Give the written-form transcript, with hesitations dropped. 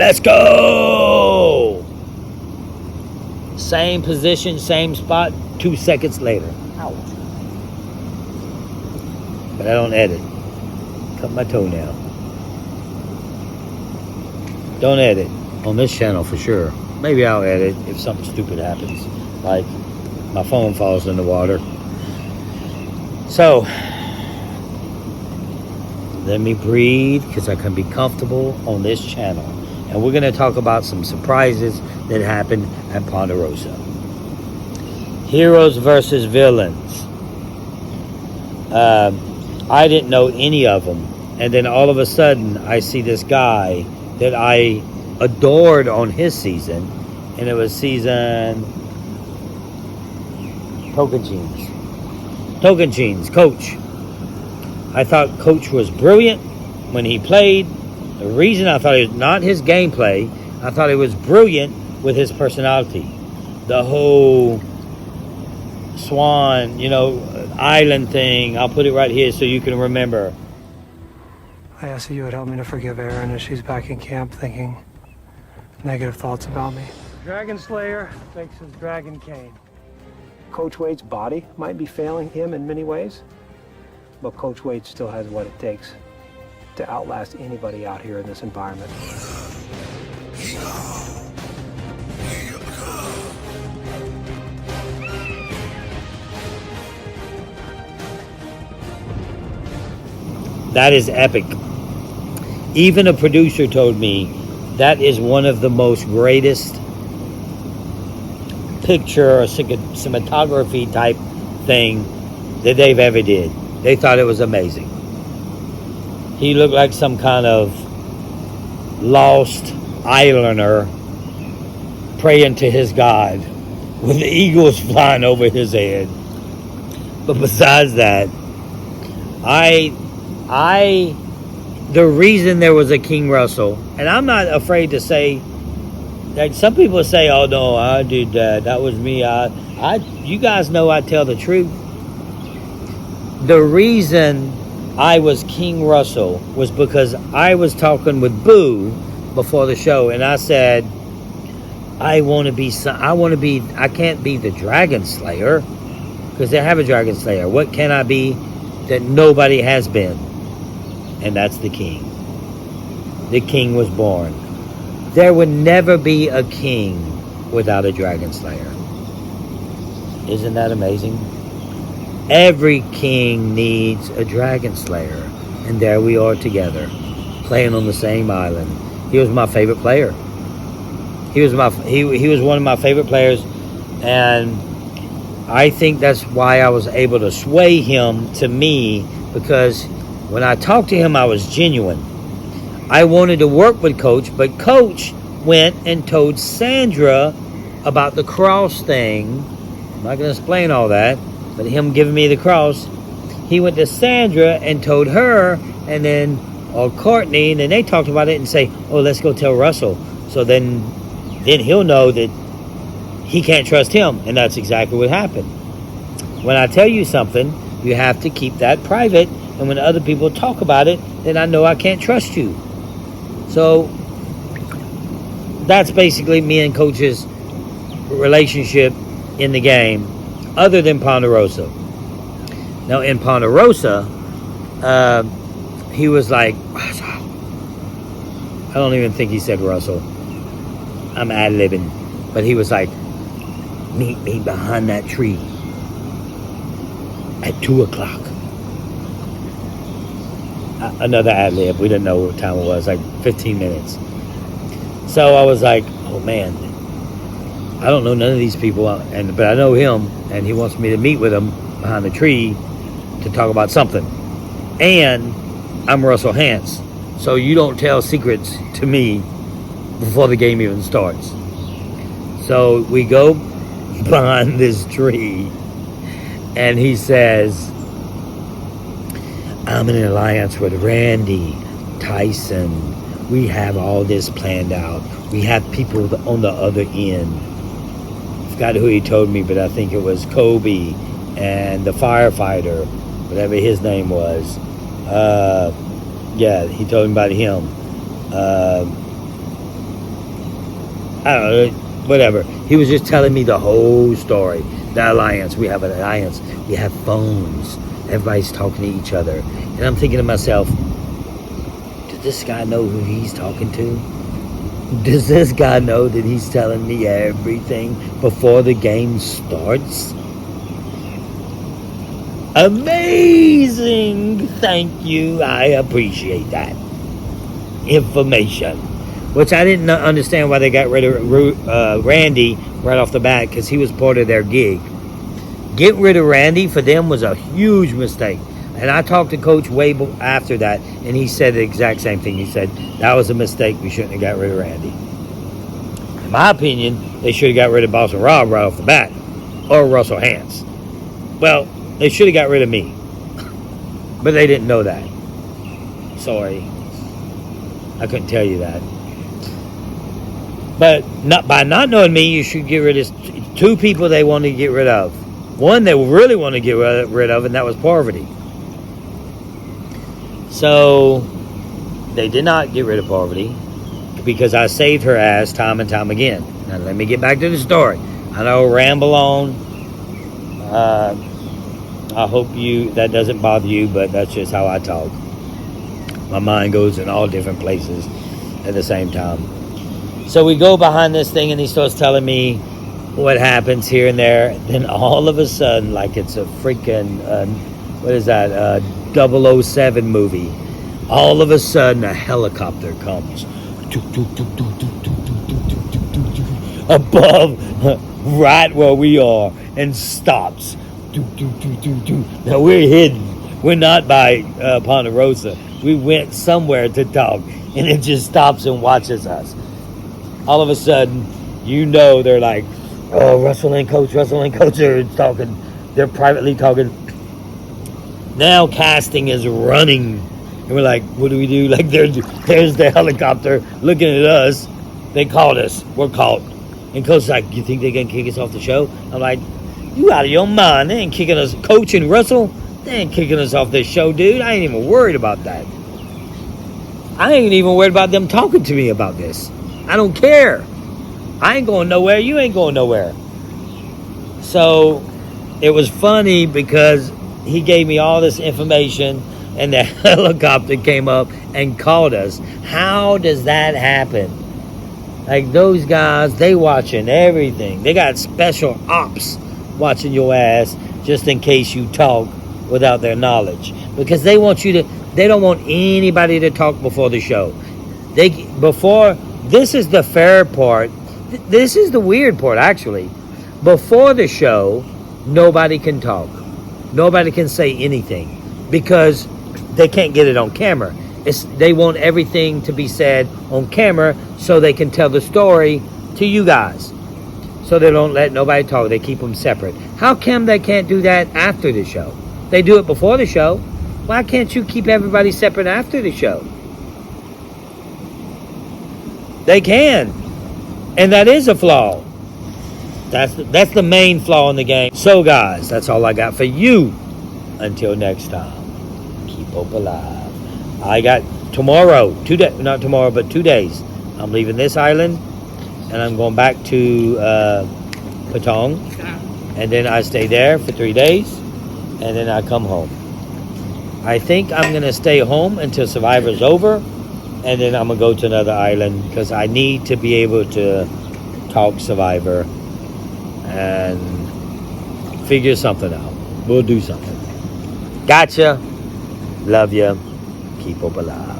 Let's go! Same position, same spot, 2 seconds later. Ouch. But I don't edit. Cut my toenail. Don't edit on this channel for sure. Maybe I'll edit if something stupid happens, like my phone falls in the water. So let me breathe, because I can be comfortable on this channel. And we're going to talk about some surprises that happened at Ponderosa. Heroes versus villains. I didn't know any of them. And then all of a sudden, I see this guy that I adored on his season. And it was season... Tocantins, Coach. I thought Coach was brilliant when he played. The reason I thought it was not his gameplay, I thought it was brilliant with his personality. The whole Swan, island thing. I'll put it right here so you can remember. I asked that you would help me to forgive Erin as she's back in camp thinking negative thoughts about me. Dragon Slayer thinks his Dragon Cane. Coach Wade's body might be failing him in many ways, but Coach Wade still has what it takes to outlast anybody out here in this environment. That is epic. Even a producer told me that is one of the most greatest picture or cinematography type thing that they've ever did. They thought it was amazing. He looked like some kind of lost islander praying to his God with the eagles flying over his head. But besides that, the reason there was a King Russell, and I'm not afraid to say, like some people say, oh no, I did that. That was me. You guys know I tell the truth. The reason I was King Russell was because I was talking with Boo before the show, and I said, I can't be the Dragon Slayer, because they have a Dragon Slayer. What can I be that nobody has been? And that's the King. The King was born. There would never be a king without a Dragon Slayer. Isn't that amazing? Every king needs a Dragon Slayer. And there we are together, playing on the same island. He was my favorite player. He was one of my favorite players. And I think that's why I was able to sway him to me, because when I talked to him, I was genuine. I wanted to work with Coach, but Coach went and told Sandra about the cross thing. I'm not going to explain all that, but him giving me the cross. He went to Sandra and told her, and then Courtney, and then they talked about it and say, oh, let's go tell Russell. So then he'll know that he can't trust him, and that's exactly what happened. When I tell you something, you have to keep that private, and when other people talk about it, then I know I can't trust you. So that's basically me and Coach's relationship in the game, other than Ponderosa. Now in Ponderosa, he was like, Russell. I don't even think he said Russell. I'm ad-libbing. But he was like, meet me behind that tree at 2 o'clock. Another ad-lib. We didn't know what time it was, like 15 minutes. So I was like, oh man, I don't know none of these people, but I know him, and he wants me to meet with him behind the tree to talk about something. And I'm Russell Hantz, so you don't tell secrets to me before the game even starts. So we go behind this tree, and he says, I'm in an alliance with Randy, Tyson. We have all this planned out. We have people on the other end. I forgot who he told me, but I think it was Kobe and the firefighter, whatever his name was. He told me about him. I don't know, whatever. He was just telling me the whole story. The alliance. We have an alliance. We have phones. Everybody's talking to each other. And I'm thinking to myself, does this guy know who he's talking to? Does this guy know that he's telling me everything before the game starts? Amazing! Thank you. I appreciate that information. Which I didn't understand why they got rid of Randy right off the bat, because he was part of their gig. Get rid of Randy for them was a huge mistake. And I talked to Coach way after that, and he said the exact same thing. He said, that was a mistake. We shouldn't have got rid of Randy. In my opinion, they should have got rid of Boston Rob right off the bat. Or Russell Hantz. Well, they should have got rid of me. But they didn't know that. Sorry. I couldn't tell you that. But by not knowing me, you should get rid of two people they wanted to get rid of. One they really want to get rid of, and that was Parvati. So they did not get rid of Parvati because I saved her ass time and time again. Now let me get back to the story. I know ramble on. I hope that doesn't bother you, but that's just how I talk. My mind goes in all different places at the same time. So we go behind this thing, and he starts telling me what happens here and there. Then all of a sudden, like it's a freaking, what is that, 007 movie. All of a sudden, a helicopter comes above, right where we are, and stops. Now we're hidden. We're not by Ponderosa. We went somewhere to talk, and it just stops and watches us. All of a sudden, they're like, oh, Russell and Coach are talking. They're privately talking. Now casting is running. And we're like, what do we do? Like, there's the helicopter looking at us. They called us. We're caught. And Coach's like, you think they can kick us off the show? I'm like, you out of your mind. They ain't kicking us. Coach and Russell, they ain't kicking us off this show, dude. I ain't even worried about that. I ain't even worried about them talking to me about this. I don't care. I ain't going nowhere. You ain't going nowhere. So it was funny because he gave me all this information, and the helicopter came up and called us. How does that happen? Like, those guys, they watching everything. They got special ops watching your ass just in case you talk without their knowledge, because they don't want anybody to talk before the show. This is the fair part. This is the weird part, actually. Before the show, nobody can talk. Nobody can say anything because they can't get it on camera. They want everything to be said on camera so they can tell the story to you guys. So they don't let nobody talk. They keep them separate. How come they can't do that after the show? They do it before the show. Why can't you keep everybody separate after the show? They can. And that is a flaw. That's the main flaw in the game. So guys, that's all I got for you. Until next time, keep hope alive. I got tomorrow, 2 days, not tomorrow, but 2 days. I'm leaving this island and I'm going back to Patong. And then I stay there for 3 days and then I come home. I think I'm going to stay home until Survivor's over, and then I'm going to go to another island because I need to be able to talk Survivor and figure something out. We'll do something. Gotcha. Love you. Keep hope alive.